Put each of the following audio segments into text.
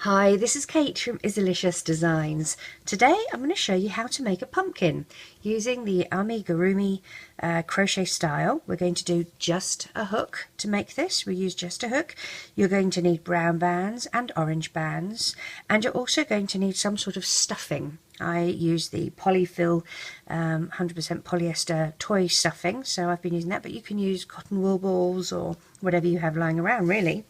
Hi, this is Kate from Izzalicious Designs. Today I'm going to show you how to make a pumpkin using the Amigurumi crochet style. We're going to do just a hook to make this. We use just a hook. You're going to need brown bands and orange bands, and you're also going to need some sort of stuffing. I use the Polyfill 100% polyester toy stuffing, so I've been using that, but you can use cotton wool balls or whatever you have lying around really.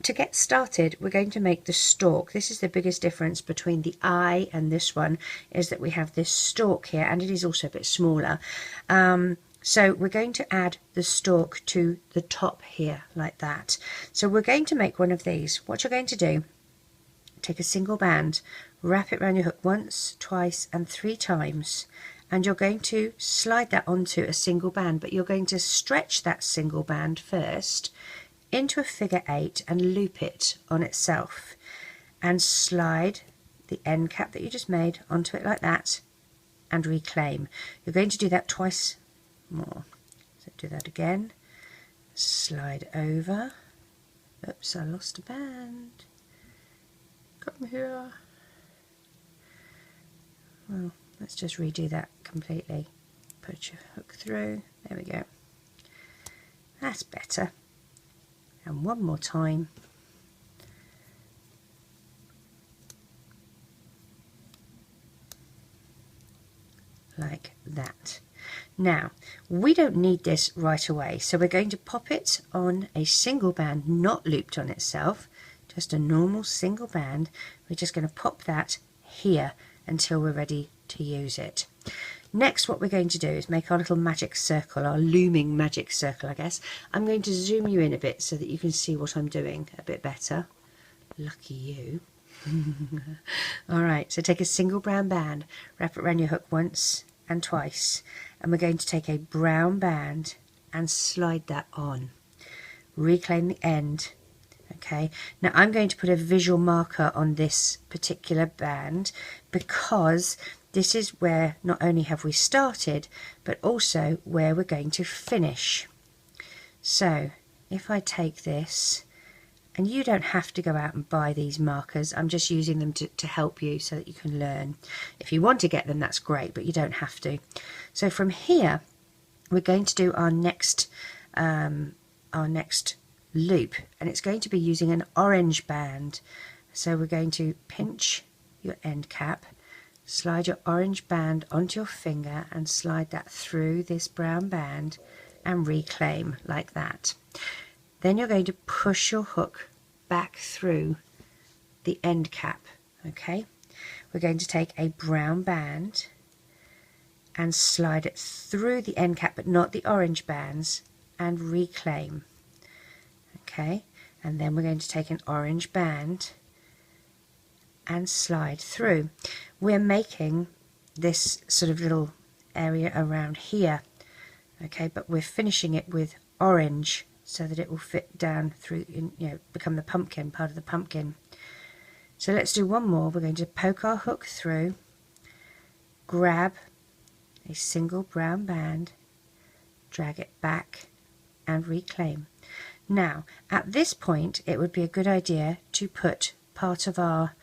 To get started, we're going to make the stalk. This is the biggest difference between the eye and this one, is that we have this stalk here, and it is also a bit smaller. So we're going to add the stalk to the top here, like that. So we're going to make one of these. What you're going to do, take a single band, wrap it around your hook once, twice, and 3 times, and you're going to slide that onto a single band, but you're going to stretch that single band first into a figure 8 and loop it on itself, and slide the end cap that you just made onto it like that and reclaim. You're going to do that twice more. So do that again, slide over. Oops, I lost a band. Come here. Well, let's just redo that completely. Put your hook through. There we go. That's better. And one more time. Like that. Now, we don't need this right away, so we're going to pop it on a single band, not looped on itself, just a normal single band. We're just going to pop that here until we're ready to use it. Next, what we're going to do is make our little magic circle, our looming magic circle, I guess. I'm going to zoom you in a bit so that you can see what I'm doing a bit better. Lucky you. Alright, so take a single brown band, wrap it around your hook once and twice, and we're going to take a brown band and slide that on. Reclaim the end. Okay, now I'm going to put a visual marker on this particular band because this is where not only have we started, but also where we're going to finish. So if I take this, and you don't have to go out and buy these markers, I'm just using them to help you so that you can learn. If you want to get them, that's great, but you don't have to. So from here, we're going to do our next loop, and it's going to be using an orange band. So we're going to pinch your end cap, slide your orange band onto your finger and slide that through this brown band and reclaim like that. Then you're going to push your hook back through the end cap. Okay, we're going to take a brown band and slide it through the end cap, but not the orange bands, and reclaim. Okay, and then we're going to take an orange band and slide through. We're making this sort of little area around here, okay, but we're finishing it with orange so that it will fit down through, become the pumpkin, part of the pumpkin. So let's do one more. We're going to poke our hook through, grab a single brown band, drag it back and reclaim. Now at this point it would be a good idea to put part of our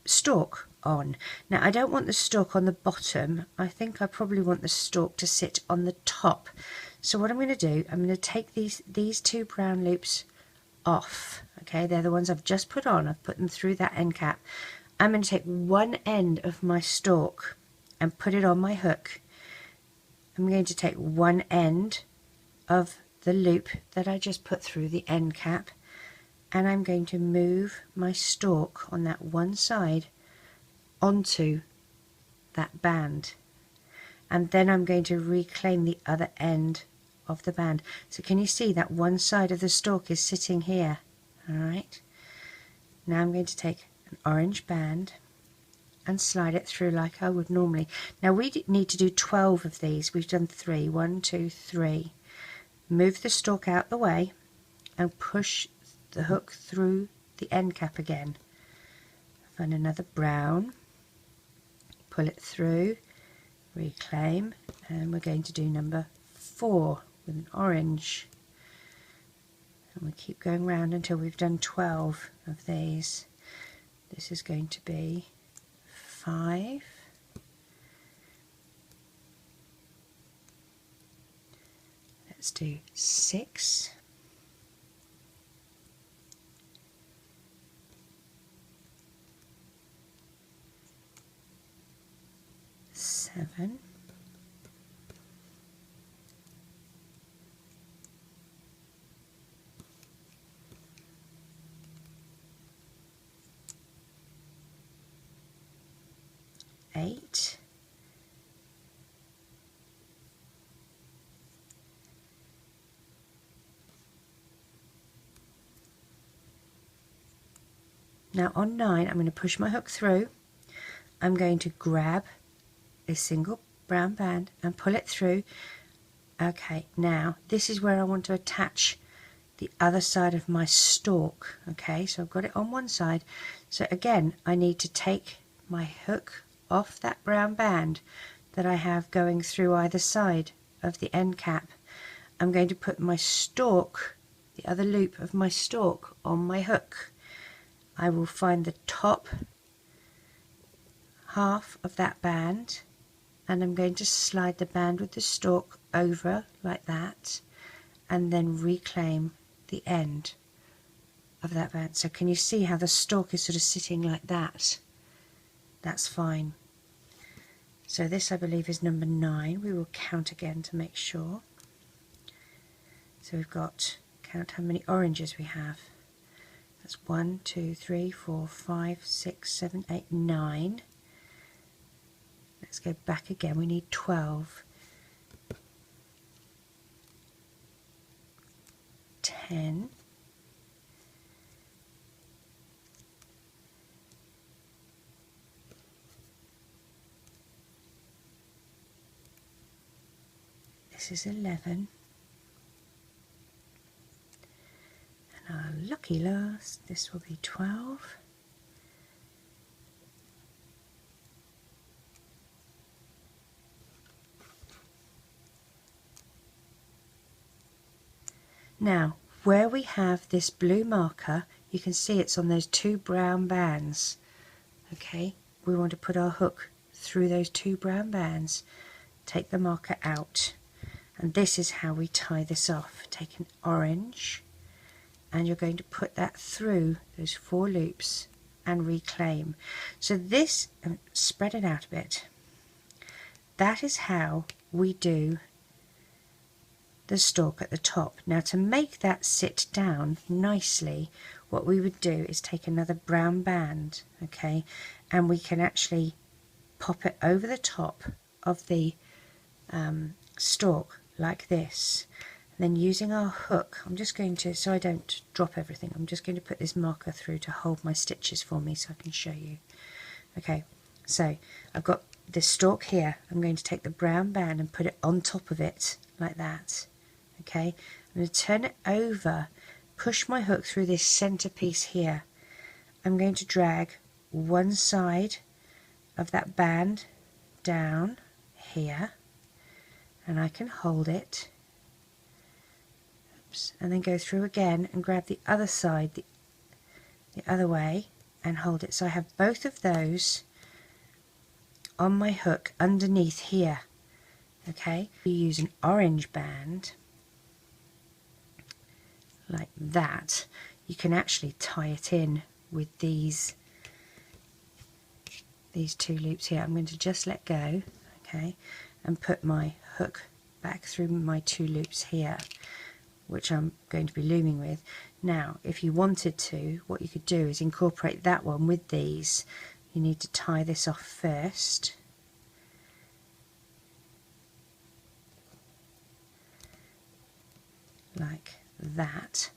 stalk on. Now I don't want the stalk on the bottom, I think I probably want the stalk to sit on the top. So what I'm going to do, I'm going to take these 2 brown loops off. Okay, they're the ones I've just put on, I've put them through that end cap. I'm going to take one end of my stalk and put it on my hook. I'm going to take one end of the loop that I just put through the end cap, and I'm going to move my stalk on that one side onto that band, and then I'm going to reclaim the other end of the band. So can you see that one side of the stalk is sitting here? Alright, now I'm going to take an orange band and slide it through like I would normally. Now we need to do 12 of these. We've done 3. 1, 2, 3. Move the stalk out the way and push the hook through the end cap again. Find another brown, pull it through, reclaim, and we're going to do number 4 with an orange. and we keep going round until we've done 12 of these. This is going to be 5, let's do 6, 7, 8, 9. Now on 9 I'm going to push my hook through. I'm going to grab a single brown band and pull it through. Okay, now this is where I want to attach the other side of my stalk. Okay, so I've got it on one side. So again, I need to take my hook off that brown band that I have going through either side of the end cap. I'm going to put my stalk, the other loop of my stalk, on my hook. I will find the top half of that band, and I'm going to slide the band with the stalk over like that, and then reclaim the end of that band. So can you see how the stalk is sort of sitting like that? That's fine. So this, I believe, is number 9. We will count again to make sure. So we've got, count how many oranges we have. That's 1, 2, 3, 4, 5, 6, 7, 8, 9. Let's go back again. We need 12. 10. 11. And our lucky last, this will be 12. Now, where we have this blue marker, you can see it's on those 2 brown bands. Okay, we want to put our hook through those 2 brown bands, take the marker out, and this is how we tie this off. Take an orange, and you're going to put that through those 4 loops and reclaim. So this, spread it out a bit. That is how we do the stalk at the top. Now, to make that sit down nicely, what we would do is take another brown band, okay, and we can actually pop it over the top of the stalk like this. And then using our hook, I'm just going to, so I don't drop everything, I'm just going to put this marker through to hold my stitches for me so I can show you. Okay, so I've got this stalk here. I'm going to take the brown band and put it on top of it like that. Okay, I'm going to turn it over, push my hook through this center piece here. I'm going to drag one side of that band down here, and I can hold it. Oops, and then go through again and grab the other side the other way and hold it. So I have both of those on my hook underneath here. Okay, you use an orange band like that. You can actually tie it in with these 2 loops here. I'm going to just let go, okay, and put my hook back through my 2 loops here, which I'm going to be looming with. Now, if you wanted to, what you could do is incorporate that one with these. You need to tie this off first. Like that.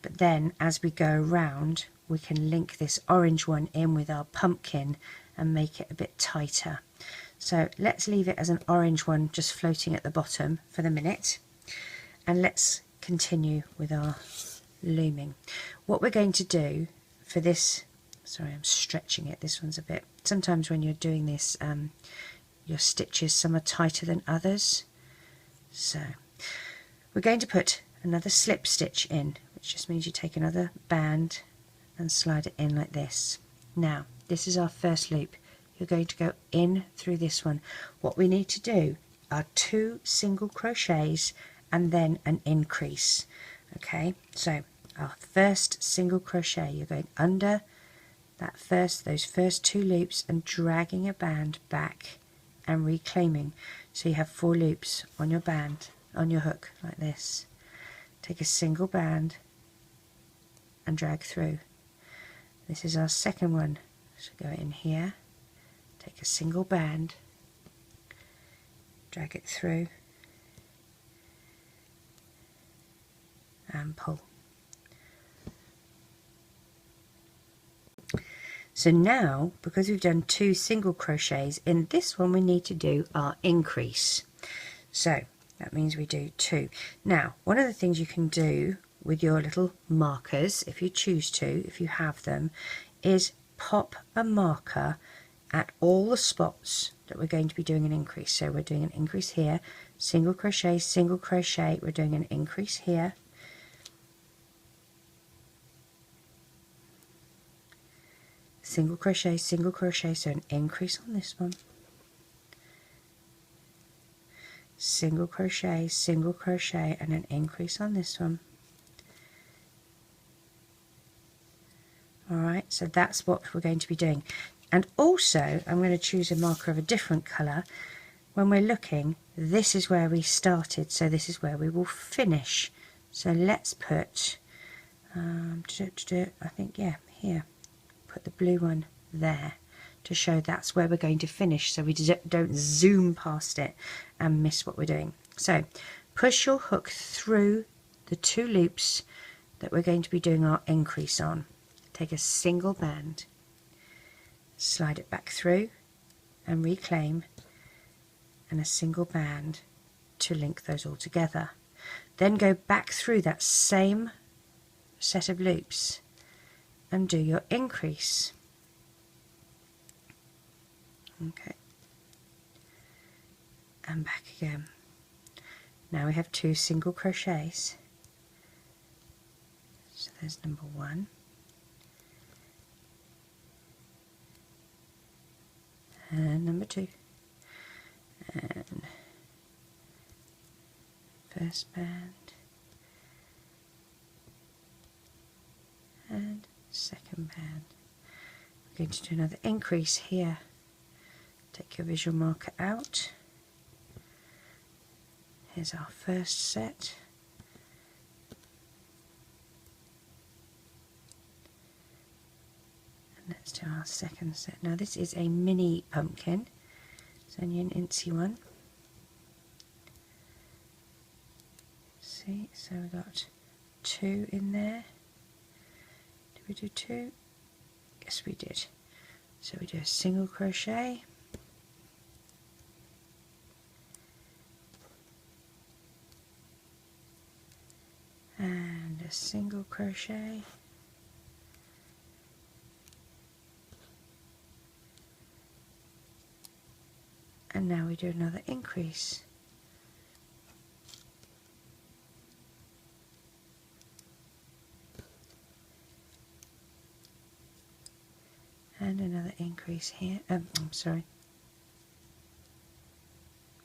But then as we go around, we can link this orange one in with our pumpkin and make it a bit tighter. So let's leave it as an orange one just floating at the bottom for the minute, and let's continue with our looming. What we're going to do for this, sorry, I'm stretching it, this one's a bit, sometimes when you're doing this your stitches, some are tighter than others. So we're going to put another slip stitch in. which just means you take another band and slide it in like this. Now this is our first loop. You're going to go in through this one. What we need to do are 2 single crochets and then an increase. Okay, so our first single crochet, you're going under those first 2 loops and dragging a band back and reclaiming. So you have 4 loops on your band, on your hook, like this. Take a single band and drag through. This is our second one. So go in here, take a single band, drag it through and pull. So now, because we've done 2 single crochets, in this one we need to do our increase. So that means we do 2. Now, one of the things you can do with your little markers, if you choose to, if you have them, is pop a marker at all the spots that we're going to be doing an increase. So we're doing an increase here, single crochet, we're doing an increase here, single crochet, so an increase on this one, single crochet, and an increase on this one. Alright, so that's what we're going to be doing. And also, I'm going to choose a marker of a different colour. When we're looking, this is where we started, so this is where we will finish. So let's put, I think, yeah, here. Put the blue one there to show that's where we're going to finish, so we don't zoom past it and miss what we're doing. So push your hook through the 2 loops that we're going to be doing our increase on. Take a single band, slide it back through and reclaim, and a single band to link those all together. Then go back through that same set of loops and do your increase. Okay, and back again. Now we have 2 single crochets. So there's number 1. And number 2. And first band. And second band. We're going to do another increase here. Take your visual marker out. Here's our first set. And let's do our second set. Now this is a mini pumpkin. It's only an incy one. See, so we got 2 in there. Did we do 2? Yes, we did. So we do a single crochet, and a single crochet, and now we do another increase. And another increase here. I'm sorry,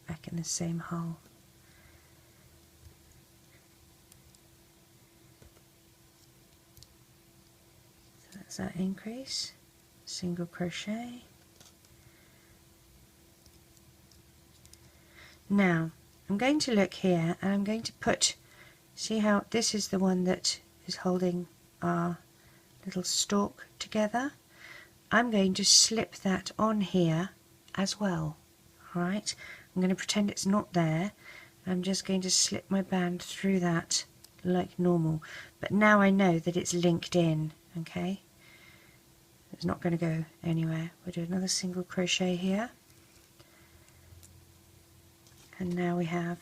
back in the same hole. So that's our increase, single crochet. Now I'm going to look here and I'm going to put, see how this is the one that is holding our little stalk together. I'm going to slip that on here as well. Alright, I'm going to pretend it's not there. I'm just going to slip my band through that like normal, but now I know that it's linked in. Okay, it's not going to go anywhere. We'll do another single crochet here, and now we have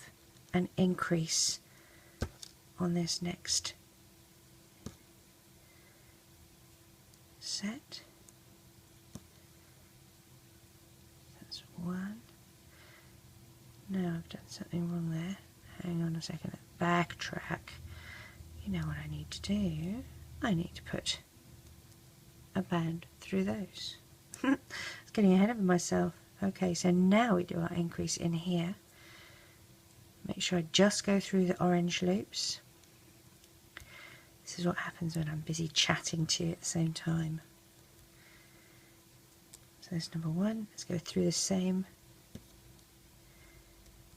an increase on this next set. That's 1. No, I've done something wrong there. Hang on a second, backtrack. you know what I need to do? I need to put a band through those. I was getting ahead of myself. Okay, so now we do our increase in here. Make sure I just go through the orange loops. This is what happens when I'm busy chatting to you at the same time. So there's number one. Let's go through the same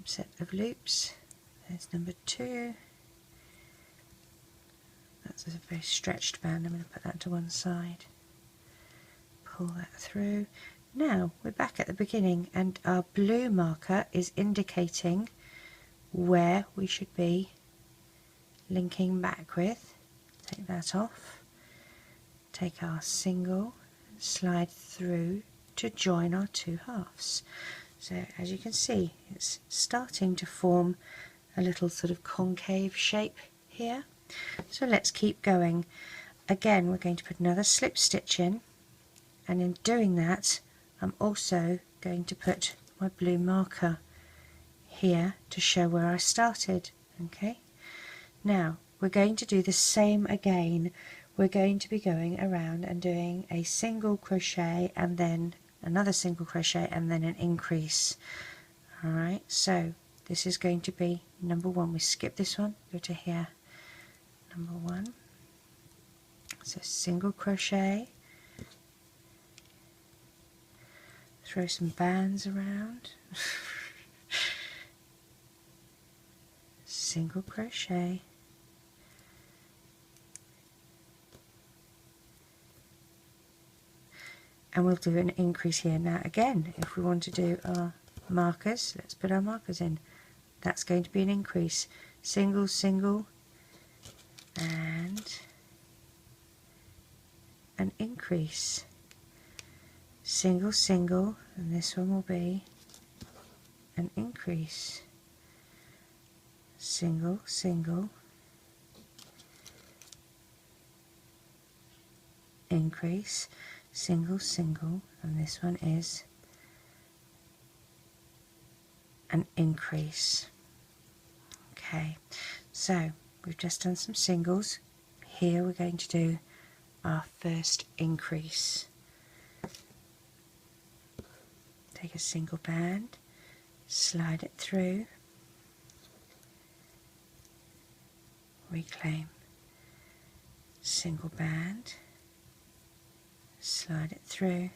set of loops. There's number two. That's a very stretched band. I'm going to put that to one side. Pull that through. Now we're back at the beginning and our blue marker is indicating where we should be linking back with. Take that off. Take our single, slide through to join our two halves. So as you can see, it's starting to form a little sort of concave shape here. So let's keep going. Again, we're going to put another slip stitch in, and in doing that I'm also going to put my blue marker here to show where I started. Okay, now we're going to do the same again. We're going to be going around and doing a single crochet and then another single crochet and then an increase. Alright, so this is going to be number one. We skip this one, go to here, number one. So single crochet, throw some bands around, single crochet, and we'll do an increase here. Now again, if we want to do our markers, let's put our markers in. That's going to be an increase. Single, single, and an increase. Single, single, and this one will be an increase. Single, single, increase, single, single, and this one is an increase. Okay, so we've just done some singles. Here we're going to do our first increase. Take a single band, slide it through, reclaim, single band, slide it through,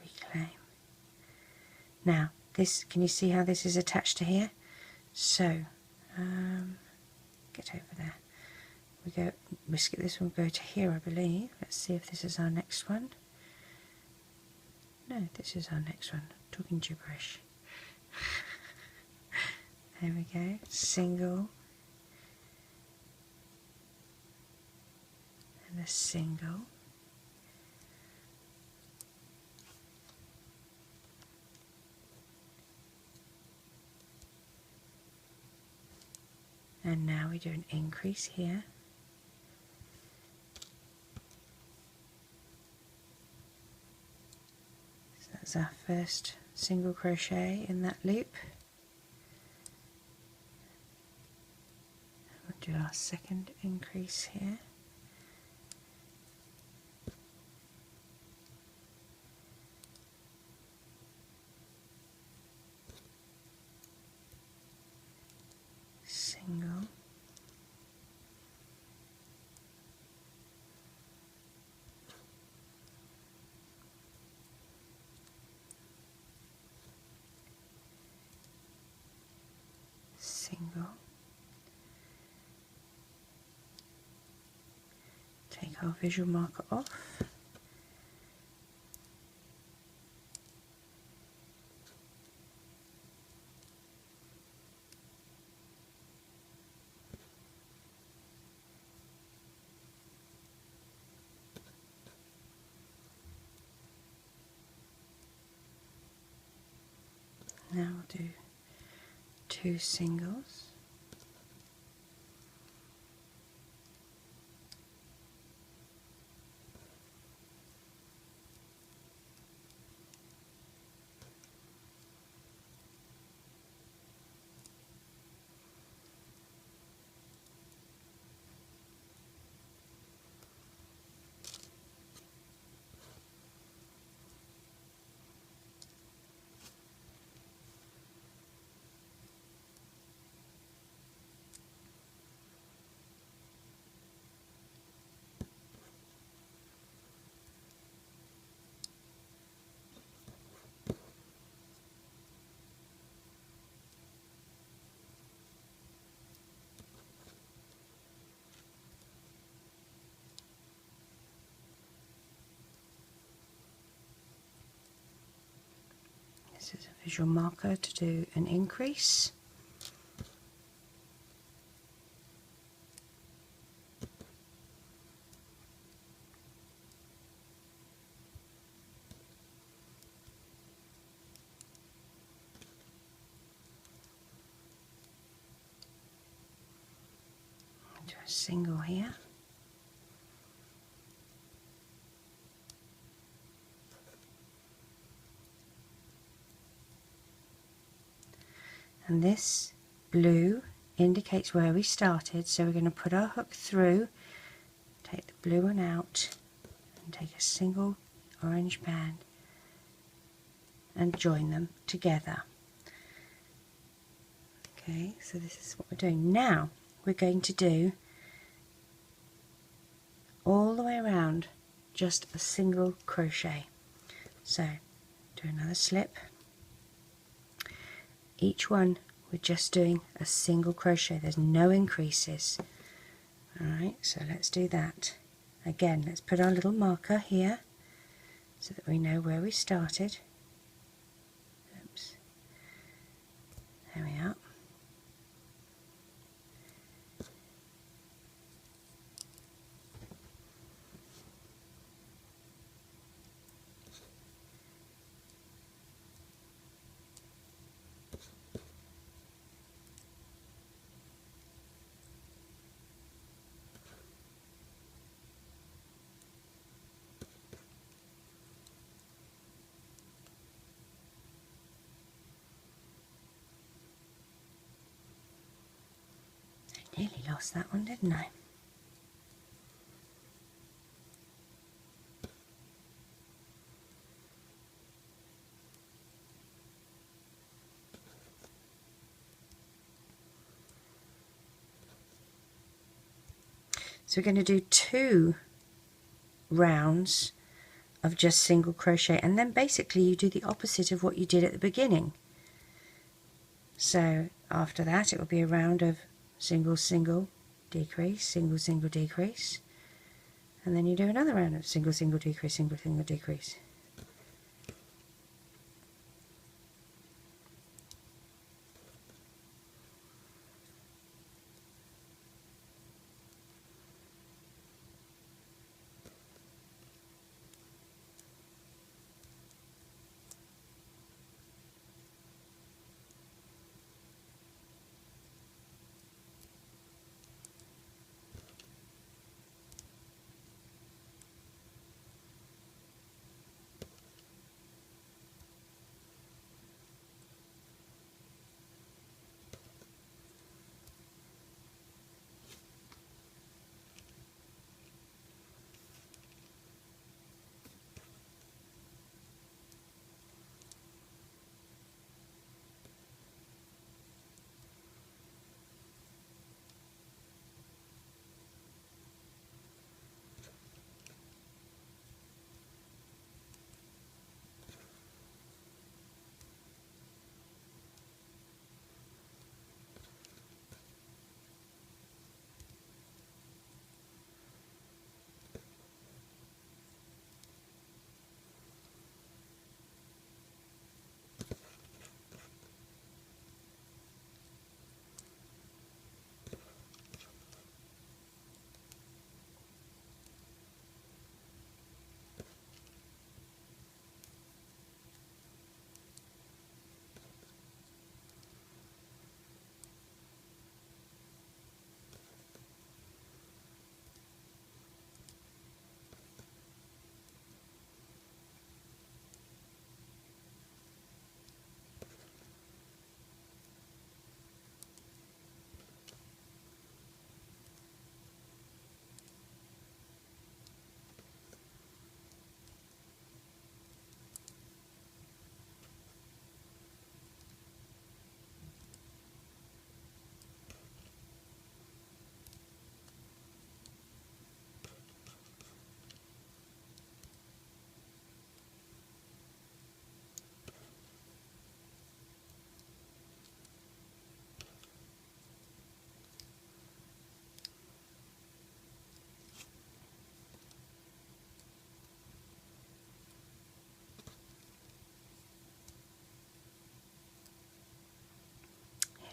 reclaim. Now this, can you see how this is attached to here? So get over there. We skip this one, go to here I believe. Let's see if this is our next one. No, this is our next one. Talking gibberish. There we go. Single and a single. And now we do an increase here. So that's our first single crochet in that loop. We'll do our second increase here. Single. Single. Take our visual marker off. Now we'll do two singles. This is a visual marker to do an increase. Do a single here. And this blue indicates where we started, so we're going to put our hook through, take the blue one out, and take a single orange band and join them together. Okay, so this is what we're doing. Now we're going to do all the way around just a single crochet. So do another slip. Each one we're just doing a single crochet, there's no increases. Alright, so let's do that. Again, let's put our little marker here so that we know where we started. Oops. There we are. Nearly lost that one, didn't I? So we're going to do 2 rounds of just single crochet, and then basically you do the opposite of what you did at the beginning. So after that it will be a round of single, single, decrease, single, single, decrease, and then you do another round of single, single, decrease, single, single, decrease.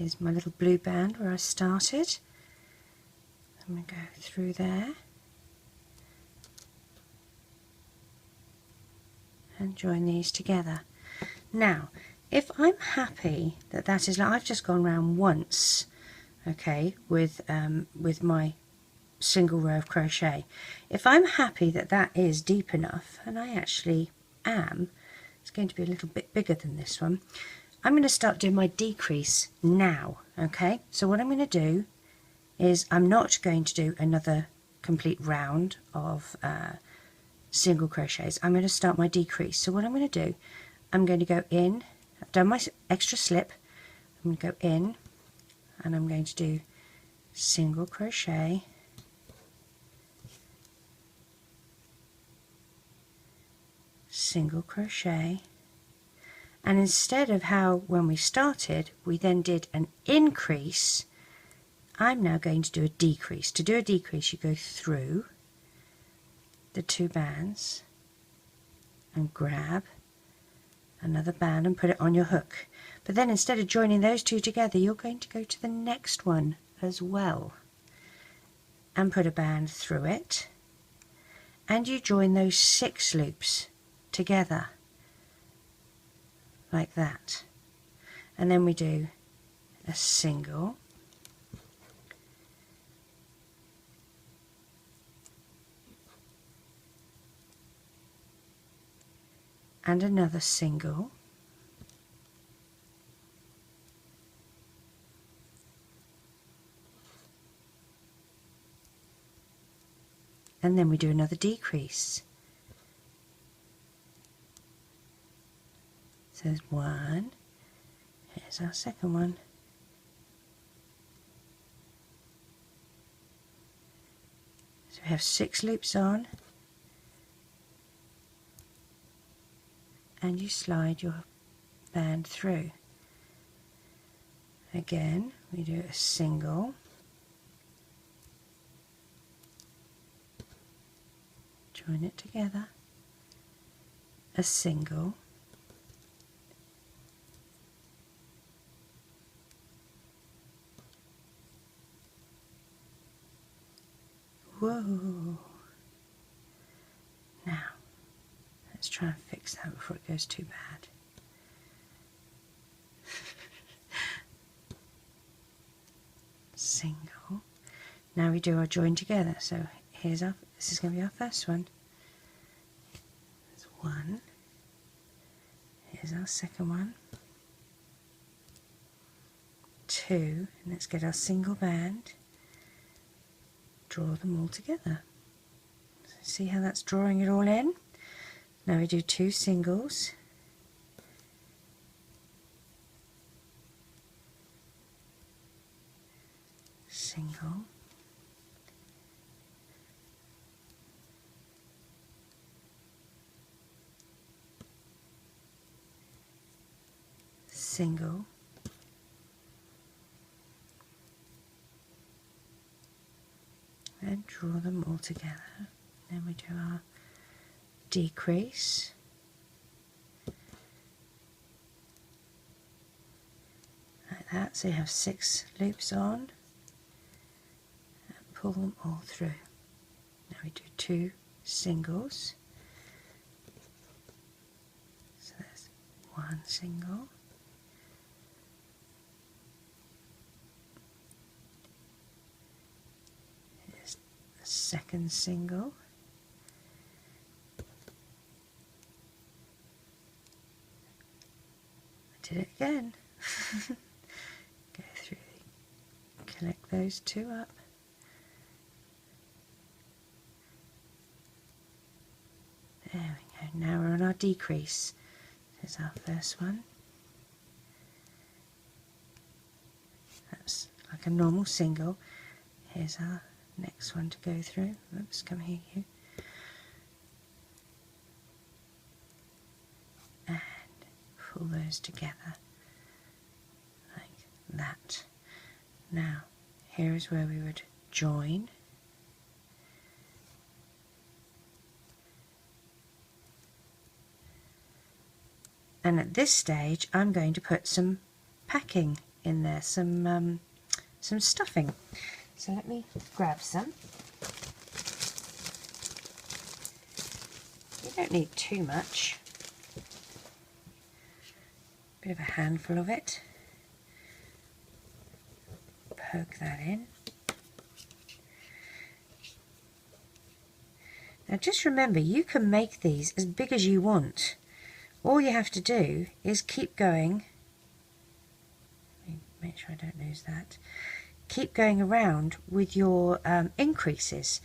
here's my little blue band where I started. I'm going to go through there and join these together. Now if I'm happy that that is, like, I've just gone round once, okay, with my single row of crochet. If I'm happy that that is deep enough, and I actually am, it's going to be a little bit bigger than this one, I'm going to start doing my decrease now. Okay, so what I'm going to do is I'm not going to do another complete round of single crochets. I'm going to start my decrease. So what I'm going to do, I'm going to go in, I've done my extra slip, I'm going to go in and I'm going to do single crochet, single crochet, and instead of how when we started we then did an increase, I'm now going to do a decrease. To do a decrease you go through the 2 bands and grab another band and put it on your hook, but then instead of joining those 2 together you're going to go to the next one as well and put a band through it, and you join those 6 loops together like that, and then we do a single, and another single, and then we do another decrease. So there's one, here's our second one, so we have 6 loops on, and you slide your band through. Again we do a single, join it together, a single, whoa, now let's try and fix that before it goes too bad. Single, now we do our join together, so here's our, this is going to be our first one, there's 1, here's our second one, 2, and let's get our single band, draw them all together. So see how that's drawing it all in? Now we do 2 singles, single, single, and draw them all together. Then we do our decrease, like that, so you have 6 loops on, and pull them all through. Now we do 2 singles, so there's 1 single, here's the second single, I did it again. Go through, collect those 2 up, there we go. Now we're on our decrease. Here's our first one, that's like a normal single, here's our next one to go through. Oops, come here you, and pull those together like that. Now here is where we would join, and at this stage I'm going to put some packing in there, some stuffing. So let me grab some. You don't need too much. Bit of a handful of it. Poke that in. Now just remember, you can make these as big as you want. All you have to do is keep going. Let me make sure I don't lose that. Keep going around with your increases.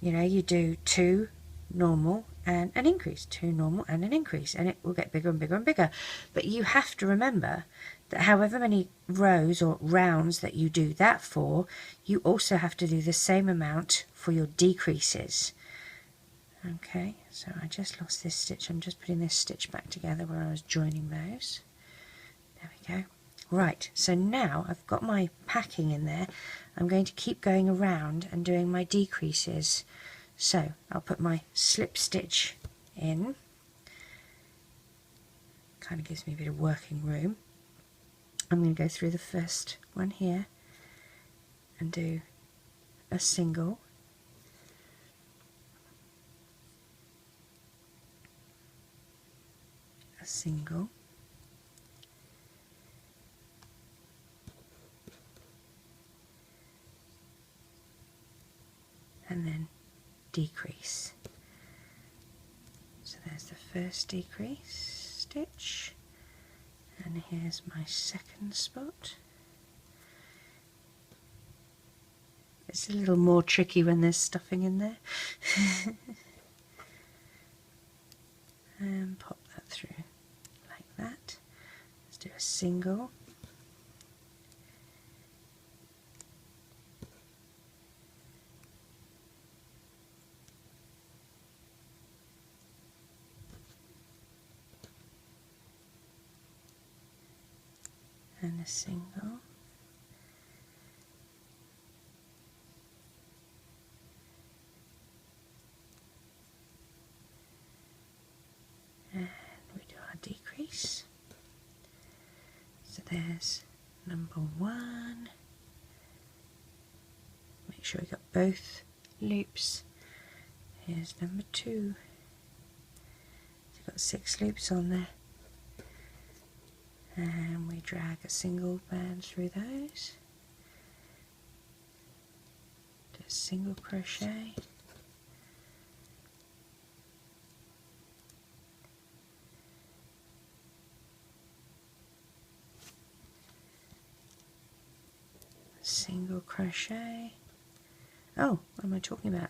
You know, you do 2 normal and an increase, 2 normal and an increase, and it will get bigger and bigger and bigger. But you have to remember that however many rows or rounds that you do that for, you also have to do the same amount for your decreases. Okay, so I just lost this stitch. I'm just putting this stitch back together where I was joining those. There we go. Right, so now I've got my packing in there. I'm going to keep going around and doing my decreases. So I'll put my slip stitch in. Kind of gives me a bit of working room. I'm going to go through the first one here and do a single. A single, and then decrease. So there's the first decrease stitch, and here's my second spot. It's a little more tricky when there's stuffing in there. And pop that through like that. Let's do a single. And a single. And we do our decrease. So there's number 1. Make sure we got both loops. Here's number 2. So we've got 6 loops on there. And we drag a single band through those. Do a single crochet. Single crochet. Oh, what am I talking about?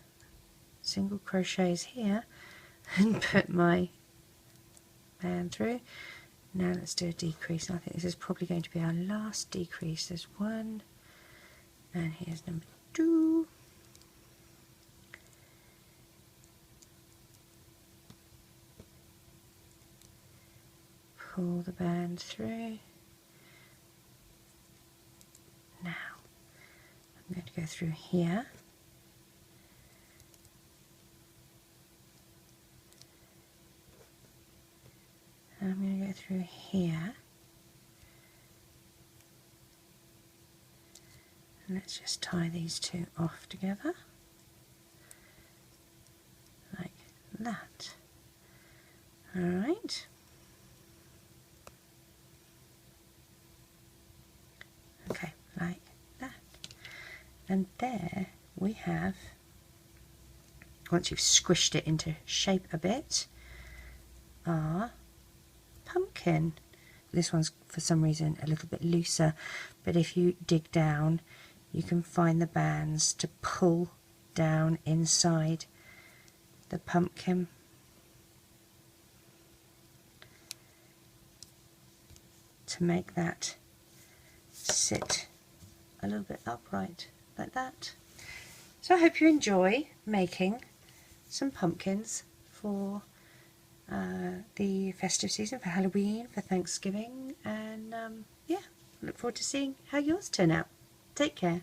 Single crochets here and put my band through. Now let's do a decrease. I think this is probably going to be our last decrease. There's 1, and here's number 2. Pull the band through. Now I'm going to go through here. And I'm going to go through here. And let's just tie these 2 off together. Like that. Alright. Okay, like that. And there we have, once you've squished it into shape a bit, our pumpkin. This one's for some reason a little bit looser, but if you dig down you can find the bands to pull down inside the pumpkin. To make that sit a little bit upright like that. So I hope you enjoy making some pumpkins for the festive season, for Halloween, for Thanksgiving, and yeah, look forward to seeing how yours turn out. Take care.